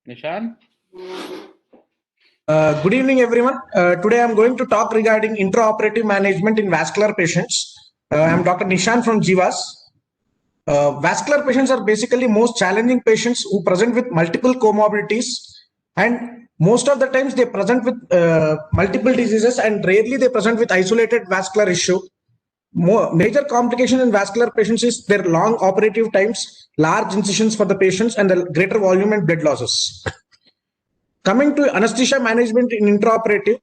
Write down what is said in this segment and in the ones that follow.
Nishan? Good evening, everyone. Today I'm going to talk regarding intraoperative management in vascular patients. I'm Dr. Nishan from Jivas. Vascular patients are basically most challenging patients who present with multiple comorbidities, and most of the times they present with multiple diseases, and rarely they present with isolated vascular issue. Major complication in vascular patients is their long operative times, large incisions for the patients, and the greater volume and blood losses. Coming to anesthesia management in intraoperative,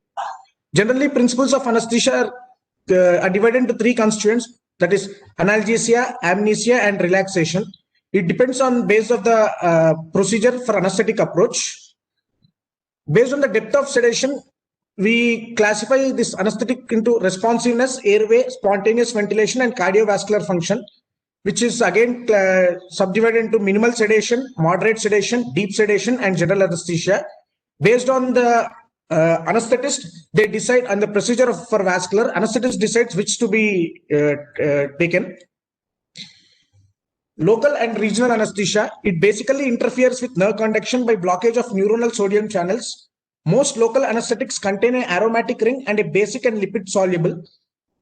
generally principles of anesthesia are divided into three constituents, that is analgesia, amnesia, and relaxation. It depends on base of the procedure for anesthetic approach. Based on the depth of sedation, we classify this anesthetic into responsiveness, airway, spontaneous ventilation, and cardiovascular function, which is again subdivided into minimal sedation, moderate sedation, deep sedation, and general anesthesia. Based on the anesthetist, they decide on the procedure for vascular. Anesthetist decides which to be taken. Local and regional anesthesia, it basically interferes with nerve conduction by blockage of neuronal sodium channels. Most local anesthetics contain an aromatic ring and a basic and lipid soluble.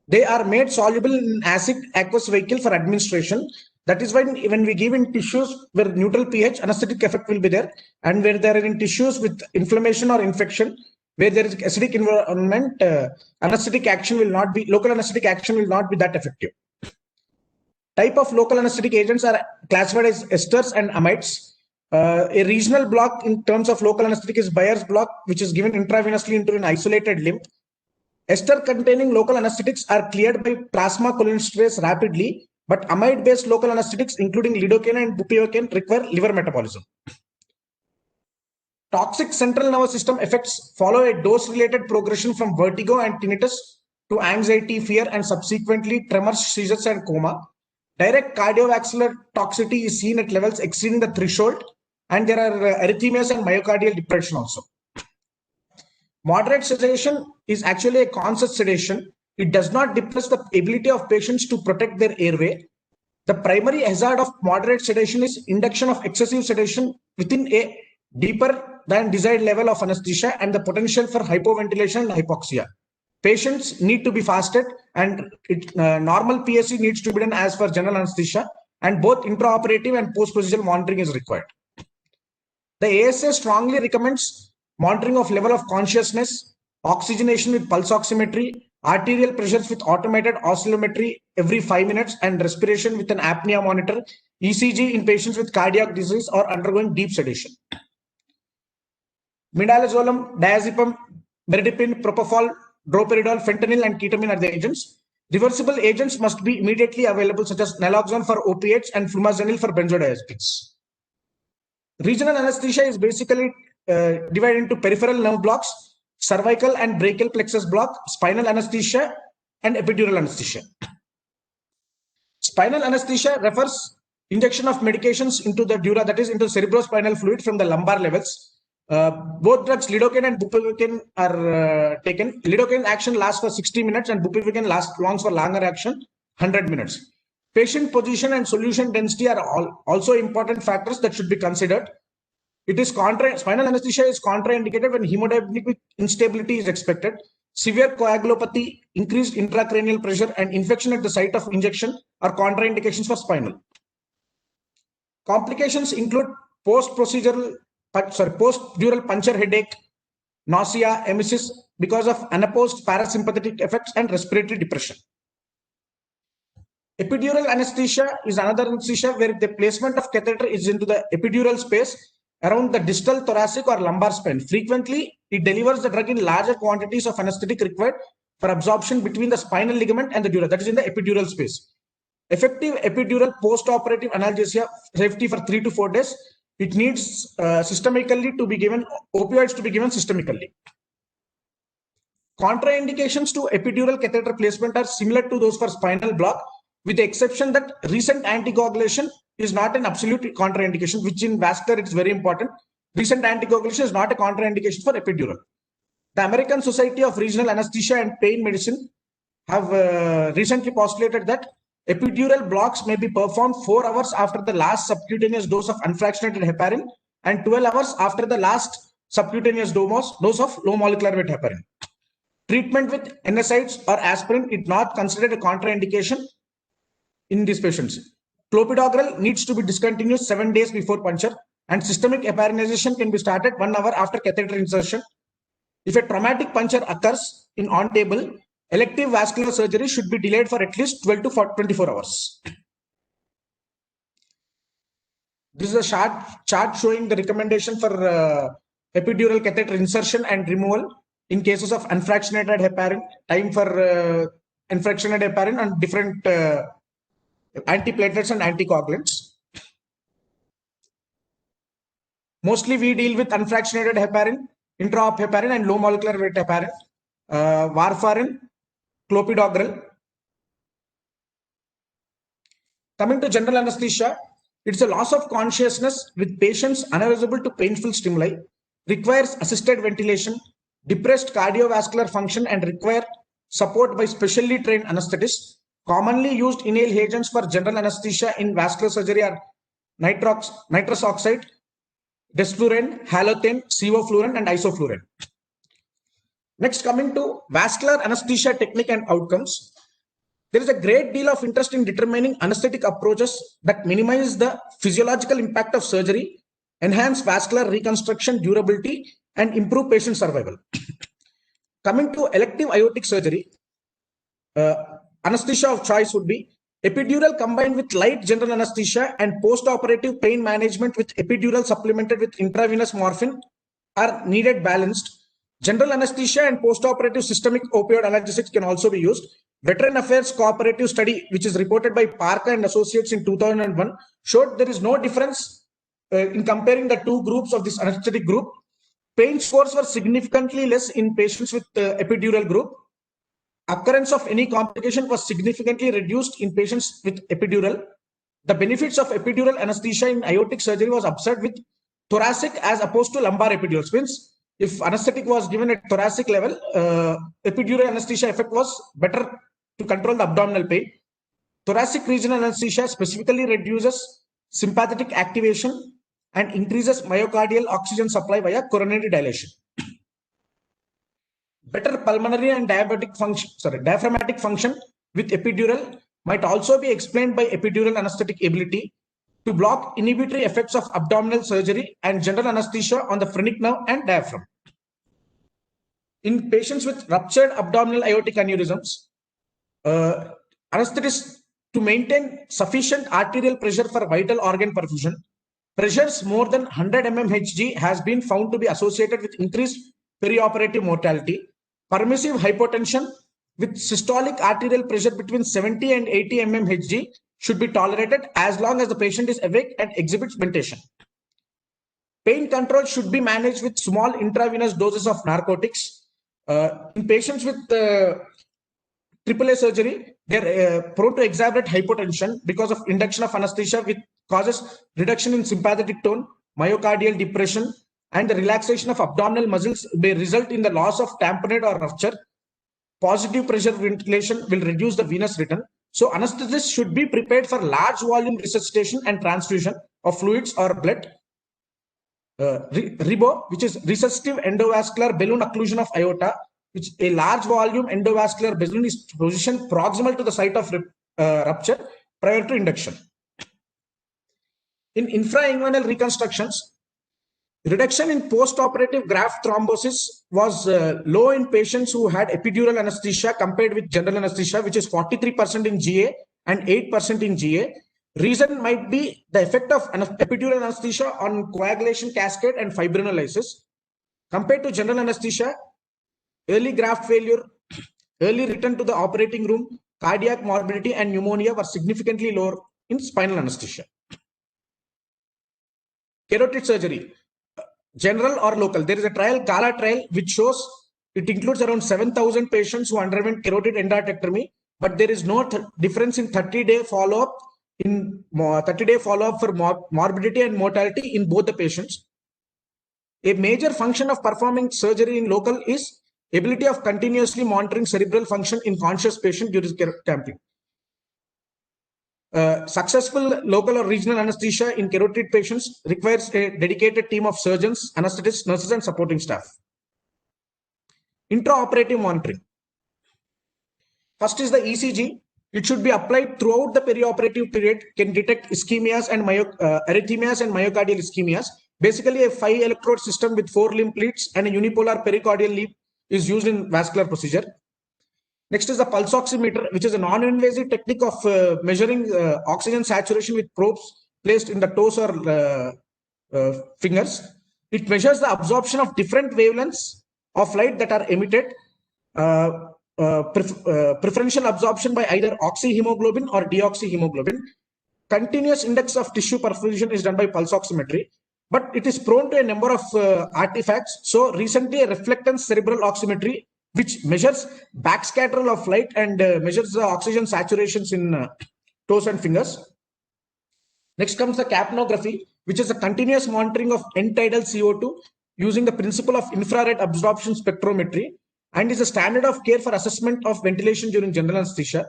They are made soluble in acid aqueous vehicle for administration. That is why when we give in tissues where neutral pH, anesthetic effect will be there, and where there are in tissues with inflammation or infection, where there is acidic environment, anesthetic action will not be, local anesthetic action will not be that effective. Type of local anesthetic agents are classified as esters and amides. A regional block in terms of local anesthetic is Bayer's block, which is given intravenously into an isolated limb. Ester containing local anesthetics are cleared by plasma cholinesterase rapidly, but amide-based local anesthetics, including lidocaine and bupivacaine, require liver metabolism. Toxic central nervous system effects follow a dose-related progression from vertigo and tinnitus to anxiety, fear, and subsequently tremors, seizures, and coma. Direct cardiovascular toxicity is seen at levels exceeding the threshold, and there are arrhythmias and myocardial depression also. Moderate sedation is actually a conscious sedation. It does not depress the ability of patients to protect their airway. The primary hazard of moderate sedation is induction of excessive sedation within a deeper than desired level of anesthesia and the potential for hypoventilation and hypoxia. Patients need to be fasted, and normal PSC needs to be done as per general anesthesia, and both intraoperative and post-procedural monitoring is required. The ASA strongly recommends monitoring of level of consciousness, oxygenation with pulse oximetry, arterial pressures with automated oscillometry every 5 minutes, and respiration with an apnea monitor, ECG in patients with cardiac disease or undergoing deep sedation. Midazolam, diazepam, meridipine, propofol, droperidol, fentanyl, and ketamine are the agents. Reversible agents must be immediately available, such as naloxone for opiates and flumazenil for benzodiazepines. Regional anesthesia is basically divided into peripheral nerve blocks, cervical and brachial plexus block, spinal anesthesia, and epidural anesthesia. Spinal anesthesia refers injection of medications into the dura, that is into cerebrospinal fluid from the lumbar levels. Both drugs, lidocaine and bupivacaine, are taken. Lidocaine action lasts for 60 minutes and bupivacaine lasts for longer action, 100 minutes. Patient position and solution density are also important factors that should be considered. It is spinal anesthesia is contraindicated when hemodynamic instability is expected. Severe coagulopathy, increased intracranial pressure, and infection at the site of injection are contraindications for spinal. Complications include post-dural puncture headache, nausea, emesis because of unopposed parasympathetic effects, and respiratory depression. Epidural anesthesia is another anesthesia where the placement of catheter is into the epidural space around the distal thoracic or lumbar spine. Frequently, it delivers the drug in larger quantities of anesthetic required for absorption between the spinal ligament and the dura, that is in the epidural space. Effective epidural post-operative analgesia safety for 3 to 4 days. It needs systemically to be given, opioids to be given systemically. Contraindications to epidural catheter placement are similar to those for spinal block, with the exception that recent anticoagulation is not an absolute contraindication, which in vascular it's very important. Recent anticoagulation is not a contraindication for epidural. The American Society of Regional Anesthesia and Pain Medicine have recently postulated that epidural blocks may be performed 4 hours after the last subcutaneous dose of unfractionated heparin and 12 hours after the last subcutaneous dose of low molecular weight heparin. Treatment with NSAIDs or aspirin is not considered a contraindication in these patients. Clopidogrel needs to be discontinued 7 days before puncture, and systemic heparinization can be started 1 hour after catheter insertion. If a traumatic puncture occurs in on table, elective vascular surgery should be delayed for at least 12 to 24 hours. This is a chart showing the recommendation for epidural catheter insertion and removal in cases of unfractionated heparin, time for unfractionated heparin, and different antiplatelets and anticoagulants. Mostly we deal with unfractionated heparin, intra-op heparin, and low molecular weight heparin, warfarin, clopidogrel. Coming to general anesthesia, it's a loss of consciousness with patients unavailable to painful stimuli, requires assisted ventilation, depressed cardiovascular function, and require support by specially trained anesthetists. Commonly used inhaled agents for general anesthesia in vascular surgery are nitrous oxide, desflurane, halothane, sevoflurane, and isoflurane. Next, coming to vascular anesthesia technique and outcomes. There is a great deal of interest in determining anesthetic approaches that minimize the physiological impact of surgery, enhance vascular reconstruction durability, and improve patient survival. Coming to elective aortic surgery, anesthesia of choice would be epidural combined with light general anesthesia and post-operative pain management with epidural supplemented with intravenous morphine are needed balanced. General anesthesia and post-operative systemic opioid analgesics can also be used. Veteran Affairs cooperative study, which is reported by Parker and Associates in 2001, showed there is no difference in comparing the two groups of this anesthetic group. Pain scores were significantly less in patients with epidural group. Occurrence of any complication was significantly reduced in patients with epidural. The benefits of epidural anesthesia in aortic surgery was observed with thoracic as opposed to lumbar epidurals. Means if anesthetic was given at thoracic level, epidural anesthesia effect was better to control the abdominal pain. Thoracic regional anesthesia specifically reduces sympathetic activation and increases myocardial oxygen supply via coronary dilation. Better pulmonary and diaphragmatic function with epidural might also be explained by epidural anesthetic ability to block inhibitory effects of abdominal surgery and general anesthesia on the phrenic nerve and diaphragm. In patients with ruptured abdominal aortic aneurysms, anesthetists to maintain sufficient arterial pressure for vital organ perfusion. Pressures more than 100 mmHg has been found to be associated with increased perioperative mortality. Permissive hypotension with systolic arterial pressure between 70 and 80 mmHg should be tolerated as long as the patient is awake and exhibits mentation. Pain control should be managed with small intravenous doses of narcotics. In patients with AAA surgery, they're prone to exacerbate hypotension because of induction of anesthesia, which causes reduction in sympathetic tone, myocardial depression, and the relaxation of abdominal muscles may result in the loss of tamponade or rupture. Positive pressure ventilation will reduce the venous return. So anesthetists should be prepared for large volume resuscitation and transfusion of fluids or blood. REBO, which is resuscitive endovascular balloon occlusion of aorta, which a large volume endovascular balloon is positioned proximal to the site of rupture prior to induction. In infrainguinal reconstructions, reduction in post-operative graft thrombosis was low in patients who had epidural anesthesia compared with general anesthesia, which is 43% in GA and 8% in GA. Reason might be the effect of epidural anesthesia on coagulation cascade and fibrinolysis. Compared to general anesthesia, early graft failure, early return to the operating room, cardiac morbidity, and pneumonia were significantly lower in spinal anesthesia. Carotid surgery, general or local. There is a trial, GALA trial, which shows it includes around 7,000 patients who underwent carotid endarterectomy, but there is no difference in 30-day follow-up for morbidity and mortality in both the patients. A major function of performing surgery in local is ability of continuously monitoring cerebral function in conscious patient during clamping. Successful local or regional anesthesia in carotid patients requires a dedicated team of surgeons, anesthetists, nurses, and supporting staff. Intraoperative monitoring. First is the ECG. It should be applied throughout the perioperative period, can detect ischemias and arrhythmias and myocardial ischemias. Basically, a 5 electrode system with 4 limb leads and a unipolar pericardial lead is used in vascular procedure. Next is the pulse oximeter, which is a non-invasive technique of measuring oxygen saturation with probes placed in the toes or fingers. It measures the absorption of different wavelengths of light that are emitted. Preferential absorption by either oxyhemoglobin or deoxyhemoglobin. Continuous index of tissue perfusion is done by pulse oximetry, but it is prone to a number of artifacts. So recently, a reflectance cerebral oximetry, which measures backscatter of light and measures the oxygen saturations in toes and fingers. Next comes the capnography, which is a continuous monitoring of end-tidal CO2 using the principle of infrared absorption spectrometry, and is a standard of care for assessment of ventilation during general anesthesia.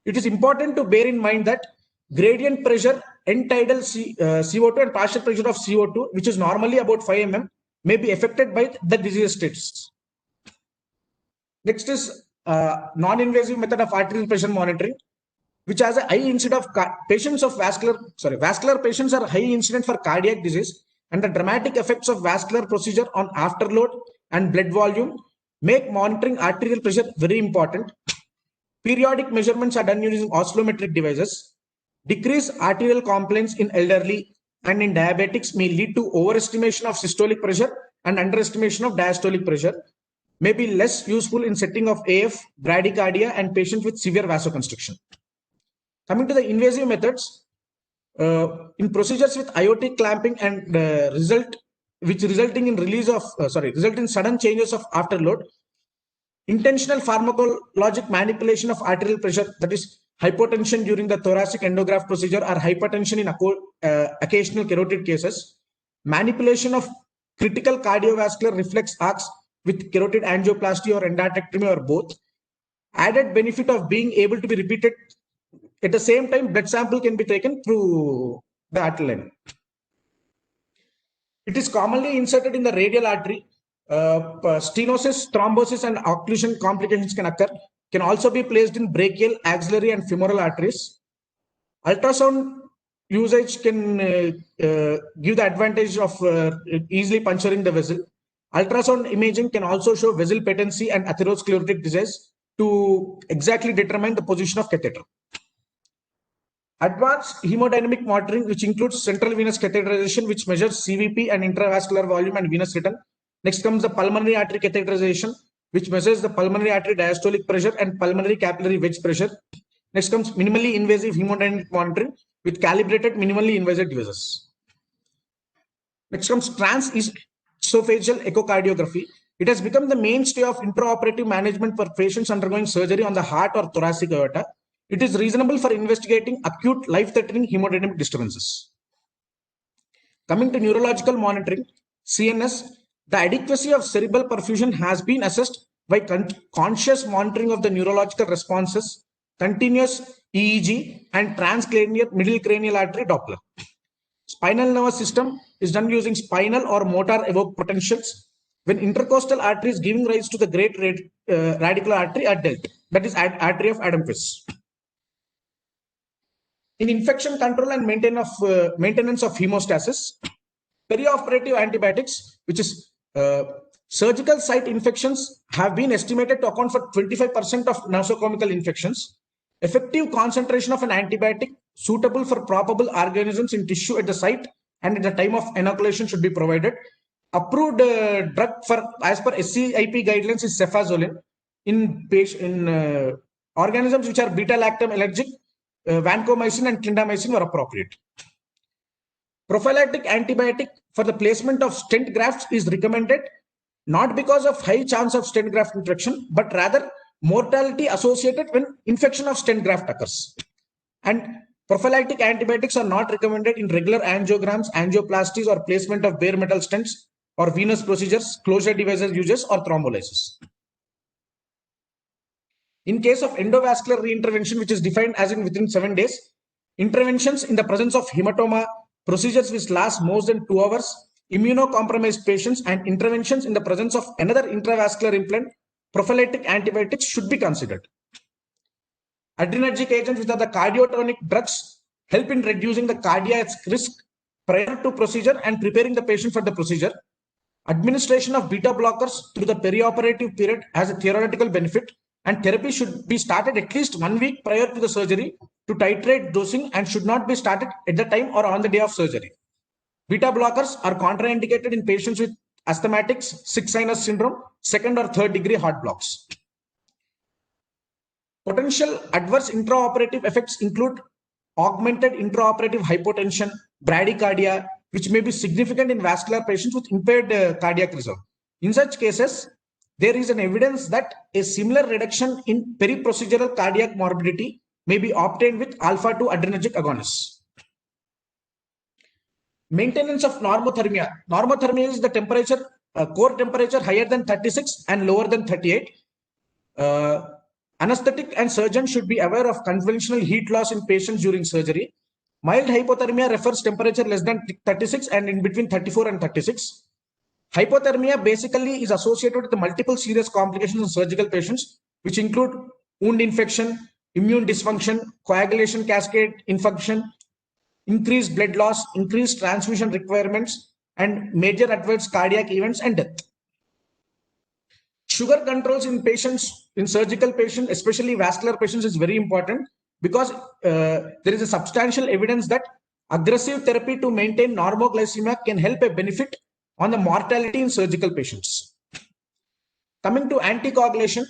It is important to bear in mind that gradient pressure, end-tidal CO2 and partial pressure of CO2, which is normally about 5 mm, may be affected by the disease states. Next is non-invasive method of arterial pressure monitoring, which has a high incidence of vascular patients are high incident for cardiac disease, and the dramatic effects of vascular procedure on afterload and blood volume make monitoring arterial pressure very important. Periodic measurements are done using oscillometric devices. Decreased arterial compliance in elderly and in diabetics may lead to overestimation of systolic pressure and underestimation of diastolic pressure. May be less useful in setting of AF, bradycardia, and patients with severe vasoconstriction. Coming to the invasive methods, in procedures with aortic clamping and resulting in sudden changes of afterload, intentional pharmacologic manipulation of arterial pressure, that is hypotension during the thoracic endograph procedure or hypertension in occasional carotid cases, manipulation of critical cardiovascular reflex arcs with carotid angioplasty or endarterectomy or both, added benefit of being able to be repeated at the same time, blood sample can be taken through the artery line. It is commonly inserted in the radial artery. Stenosis, thrombosis, and occlusion complications can occur. Can also be placed in brachial, axillary, and femoral arteries. Ultrasound usage can give the advantage of easily puncturing the vessel. Ultrasound imaging can also show vessel patency and atherosclerotic disease to exactly determine the position of catheter. Advanced hemodynamic monitoring, which includes central venous catheterization, which measures CVP and intravascular volume and venous return. Next comes the pulmonary artery catheterization, which measures the pulmonary artery diastolic pressure and pulmonary capillary wedge pressure. Next comes minimally invasive hemodynamic monitoring with calibrated minimally invasive devices. Next comes transesophageal echocardiography. It has become the mainstay of intraoperative management for patients undergoing surgery on the heart or thoracic aorta. It is reasonable for investigating acute life-threatening hemodynamic disturbances. Coming to neurological monitoring, CNS, the adequacy of cerebral perfusion has been assessed by conscious monitoring of the neurological responses, continuous EEG, and transcranial middle cranial artery Doppler. Spinal nervous system is done using spinal or motor evoked potentials when intercostal artery is giving rise to the great radicular artery are dealt, that is artery of Adamquist. In infection control and maintenance of hemostasis, perioperative antibiotics, which is surgical site infections, have been estimated to account for 25% of nosocomial infections. Effective concentration of an antibiotic suitable for probable organisms in tissue at the site and at the time of inoculation should be provided. Approved drug for as per SCIP guidelines is cefazolin. In organisms which are beta-lactam allergic, vancomycin and clindamycin were appropriate. Prophylactic antibiotic for the placement of stent grafts is recommended, not because of high chance of stent graft infection, but rather mortality associated when infection of stent graft occurs. And prophylactic antibiotics are not recommended in regular angiograms, angioplasties, or placement of bare metal stents, or venous procedures, closure devices uses, or thrombolysis. In case of endovascular reintervention, which is defined as in within 7 days, interventions in the presence of hematoma, procedures which last more than 2 hours, immunocompromised patients, and interventions in the presence of another intravascular implant, prophylactic antibiotics should be considered. Adrenergic agents, which are the cardiotonic drugs, help in reducing the cardiac risk prior to procedure and preparing the patient for the procedure. Administration of beta blockers through the perioperative period has a theoretical benefit, and therapy should be started at least 1 week prior to the surgery to titrate dosing and should not be started at the time or on the day of surgery. Beta blockers are contraindicated in patients with asthmatics, sick sinus syndrome, second or third degree heart blocks. Potential adverse intraoperative effects include augmented intraoperative hypotension, bradycardia, which may be significant in vascular patients with impaired cardiac reserve. In such cases, there is an evidence that a similar reduction in periprocedural cardiac morbidity may be obtained with alpha-2 adrenergic agonists. Maintenance of normothermia. Normothermia is the temperature, core temperature higher than 36 and lower than 38. Anesthetic and surgeon should be aware of conventional heat loss in patients during surgery. Mild hypothermia refers temperature less than 36 and in between 34 and 36. Hypothermia basically is associated with the multiple serious complications in surgical patients, which include wound infection, immune dysfunction, coagulation cascade infection, increased blood loss, increased transfusion requirements, and major adverse cardiac events and death. Sugar controls in patients, in surgical patients, especially vascular patients, is very important because there is a substantial evidence that aggressive therapy to maintain normoglycemia can help a benefit on the mortality in surgical patients. Coming to anticoagulation,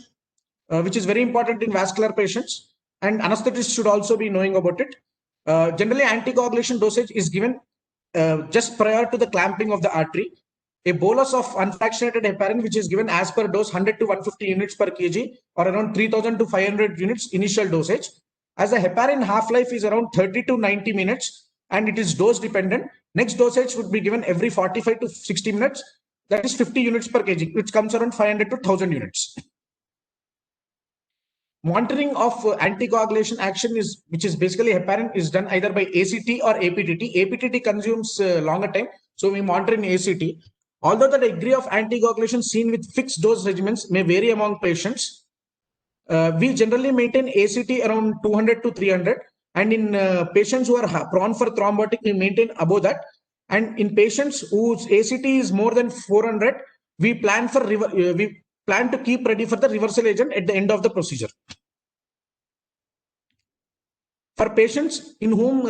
which is very important in vascular patients, and anesthetists should also be knowing about it. Generally, anticoagulation dosage is given just prior to the clamping of the artery. A bolus of unfractionated heparin, which is given as per dose 100 to 150 units per kg or around 3000 to 500 units initial dosage. As the heparin half-life is around 30 to 90 minutes and it is dose dependent, next dosage would be given every 45 to 60 minutes. That is 50 units per kg, which comes around 500 to 1000 units. Monitoring of anticoagulation action is, which is basically heparin, is done either by ACT or APTT. APTT consumes longer time, so we monitor in ACT. Although the degree of anticoagulation seen with fixed dose regimens may vary among patients, we generally maintain ACT around 200 to 300, and in patients who are prone for thrombotic, we maintain above that. And in patients whose ACT is more than 400, we plan to keep ready for the reversal agent at the end of the procedure. For patients in whom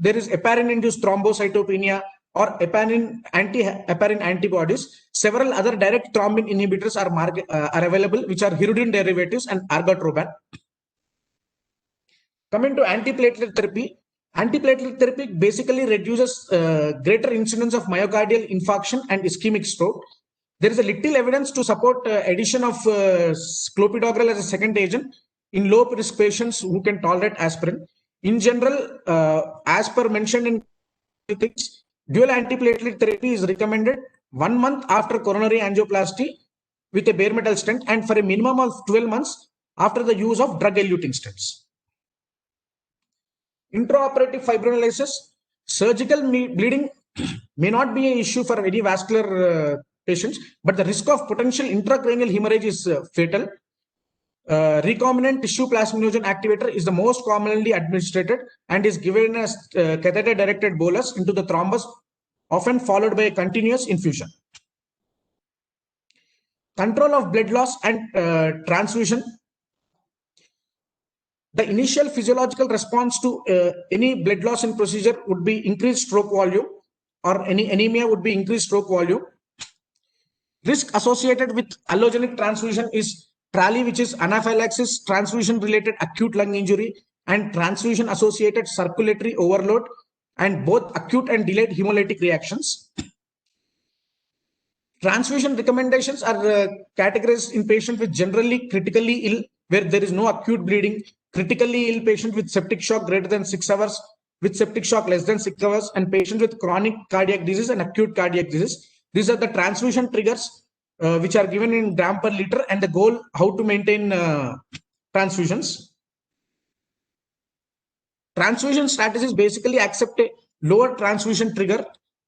there is heparin-induced thrombocytopenia or anti-heparin antibodies, several other direct thrombin inhibitors are available, which are hirudin derivatives and argatroban. Coming to antiplatelet therapy, antiplatelet therapy basically reduces greater incidence of myocardial infarction and ischemic stroke. There is a little evidence to support addition of clopidogrel as a second agent in low risk patients who can tolerate aspirin. In general, as per mentioned in things, dual antiplatelet therapy is recommended 1 month after coronary angioplasty with a bare metal stent and for a minimum of 12 months after the use of drug-eluting stents. Intraoperative fibrinolysis, surgical bleeding may not be an issue for any vascular patients, but the risk of potential intracranial hemorrhage is fatal. Recombinant tissue plasminogen activator is the most commonly administered and is given as catheter-directed bolus into the thrombus, often followed by a continuous infusion. Control of blood loss and transfusion. The initial physiological response to any blood loss in procedure would be increased stroke volume, or any anemia would be increased stroke volume. Risk associated with allogenic transfusion is TRALI, which is anaphylaxis, transfusion-related acute lung injury, and transfusion-associated circulatory overload, and both acute and delayed hemolytic reactions. Transfusion recommendations are categorized in patients with generally critically ill, where there is no acute bleeding, critically ill patient with septic shock greater than 6 hours, with septic shock less than 6 hours, and patients with chronic cardiac disease and acute cardiac disease. These are the transfusion triggers which are given in gram per liter, and the goal how to maintain transfusions. Transfusion strategies basically accept a lower transfusion trigger.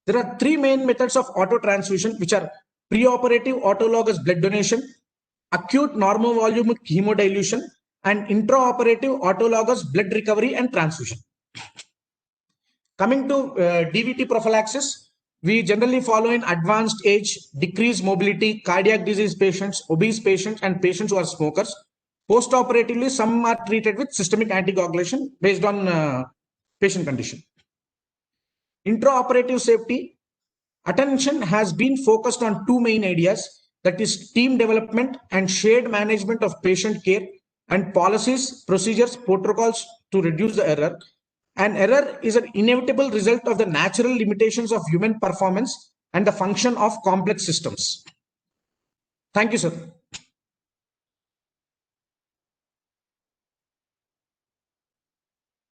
There are three main methods of auto transfusion, which are preoperative autologous blood donation, acute normovolumic hemodilution, and intraoperative autologous blood recovery and transfusion. Coming to DVT prophylaxis, we generally follow in advanced age, decreased mobility, cardiac disease patients, obese patients, and patients who are smokers. Post-operatively, some are treated with systemic anticoagulation based on patient condition. Intraoperative safety, attention has been focused on two main areas, that is team development and shared management of patient care, and policies, procedures, protocols to reduce the error. An error is an inevitable result of the natural limitations of human performance and the function of complex systems. Thank you, sir.